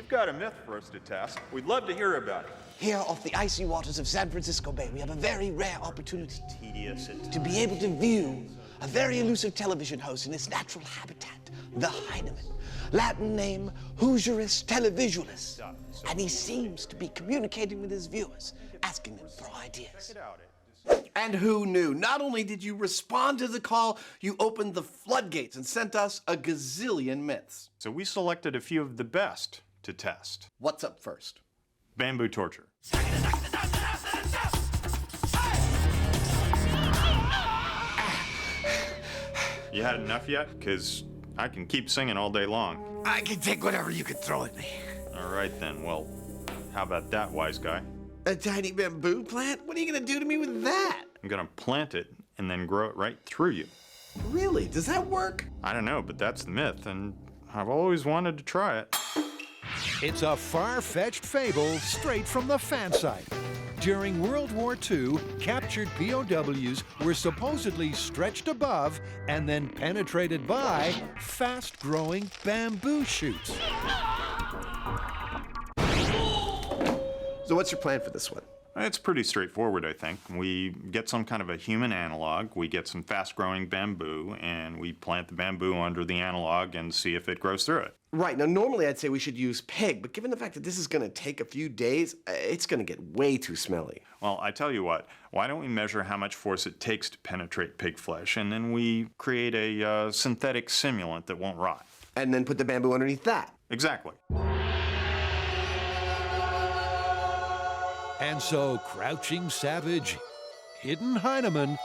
you've got a myth for us to test, we'd love to hear about it. Here off the icy waters of San Francisco Bay, we have a very rare opportunity to be able to view a very elusive television host in its natural habitat, the Heinemann. Latin name, Hoosierus televisualis. And he seems to be communicating with his viewers, asking them for ideas. And who knew? Not only did you respond to the call, you opened the floodgates and sent us a gazillion myths. So we selected a few of the best to test. What's up first? Bamboo torture. You had enough yet? Because I can keep singing all day long. I can take whatever you can throw at me. All right then, well, how about that, wise guy? A tiny bamboo plant? What are you gonna do to me with that? I'm gonna plant it and then grow it right through you. Really? Does that work? I don't know, but that's the myth, and I've always wanted to try it. It's a far-fetched fable straight from the fan site. During World War II, captured POWs were supposedly stretched above and then penetrated by fast-growing bamboo shoots. So what's your plan for this one? It's pretty straightforward, I think. We get some kind of a human analog, we get some fast-growing bamboo, and we plant the bamboo under the analog and see if it grows through it. Right, now normally I'd say we should use pig, but given the fact that this is gonna take a few days, it's gonna get way too smelly. Well, I tell you what, why don't we measure how much force it takes to penetrate pig flesh, and then we create a synthetic simulant that won't rot. And then put the bamboo underneath that. Exactly. And so crouching savage, hidden Heinemann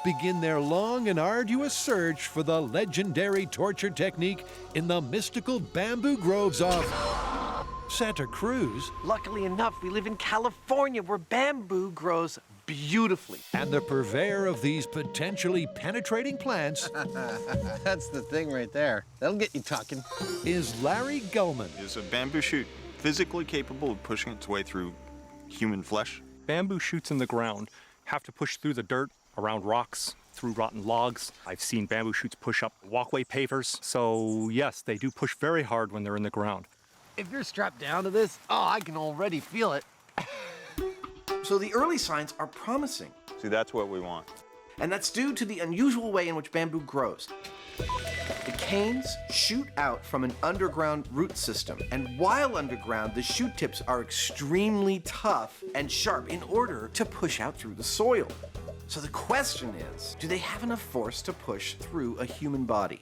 begin their long and arduous search for the legendary torture technique in the mystical bamboo groves of Santa Cruz. Luckily enough, we live in California where bamboo grows beautifully. And the purveyor of these potentially penetrating plants That's the thing right there. That'll get you talking. is Larry Gullman. Is a bamboo shoot physically capable of pushing its way through human flesh? Bamboo shoots in the ground have to push through the dirt, around rocks, through rotten logs. I've seen bamboo shoots push up walkway pavers. So yes, they do push very hard when they're in the ground. If you're strapped down to this, oh, I can already feel it. So the early signs are promising. See, that's what we want. And that's due to the unusual way in which bamboo grows. The canes shoot out from an underground root system, and while underground, the shoot tips are extremely tough and sharp in order to push out through the soil. So the question is, do they have enough force to push through a human body?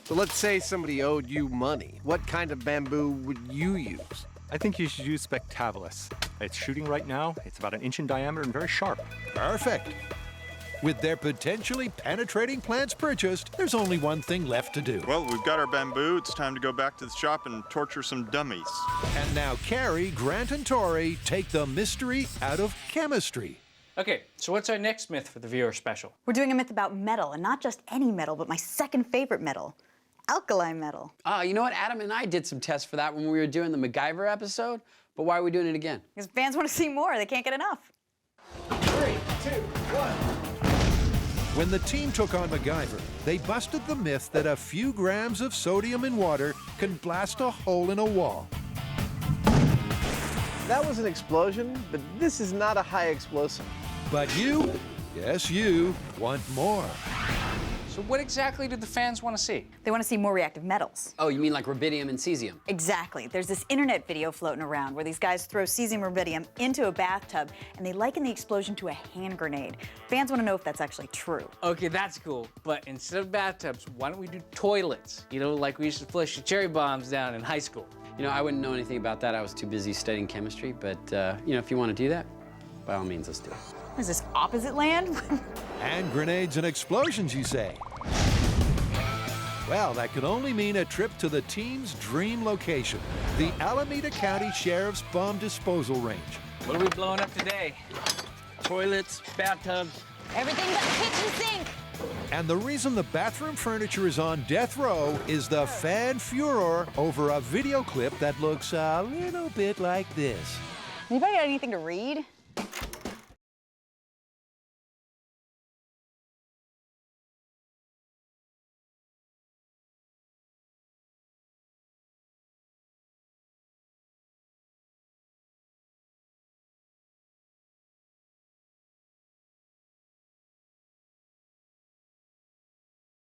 So let's say somebody owed you money. What kind of bamboo would you use? I think you should use Spectabilis. It's shooting right now. It's about 1 inch in diameter and very sharp. Perfect. With their potentially penetrating plants purchased, there's only one thing left to do. Well, we've got our bamboo. It's time to go back to the shop and torture some dummies. And now Carrie, Grant, and Tori take the mystery out of chemistry. Okay, so what's our next myth for the viewer special? We're doing a myth about metal, and not just any metal, but my second favorite metal, alkali metal. You know what? Adam and I did some tests for that when we were doing the MacGyver episode, but why are we doing it again? Because fans want to see more. They can't get enough. 3, 2, 1. When the team took on MacGyver, they busted the myth that a few grams of sodium in water can blast a hole in a wall. That was an explosion, but this is not a high explosive. But you, yes you, want more. So what exactly do the fans want to see? They want to see more reactive metals. Oh, you mean like rubidium and cesium? Exactly. There's this internet video floating around where these guys throw cesium rubidium into a bathtub, and they liken the explosion to a hand grenade. Fans want to know if that's actually true. Okay, that's cool. But instead of bathtubs, why don't we do toilets? You know, like we used to flush the cherry bombs down in high school. You know, I wouldn't know anything about that. I was too busy studying chemistry, but, you know, if you want to do that, by all means, let's do it. Is this opposite land? Hand grenades and explosions, you say? Well, that could only mean a trip to the team's dream location, the Alameda County Sheriff's Bomb Disposal Range. What are we blowing up today? Toilets, bathtubs. Everything but the kitchen sink. And the reason the bathroom furniture is on death row is the fan furor over a video clip that looks a little bit like this. Anybody got anything to read?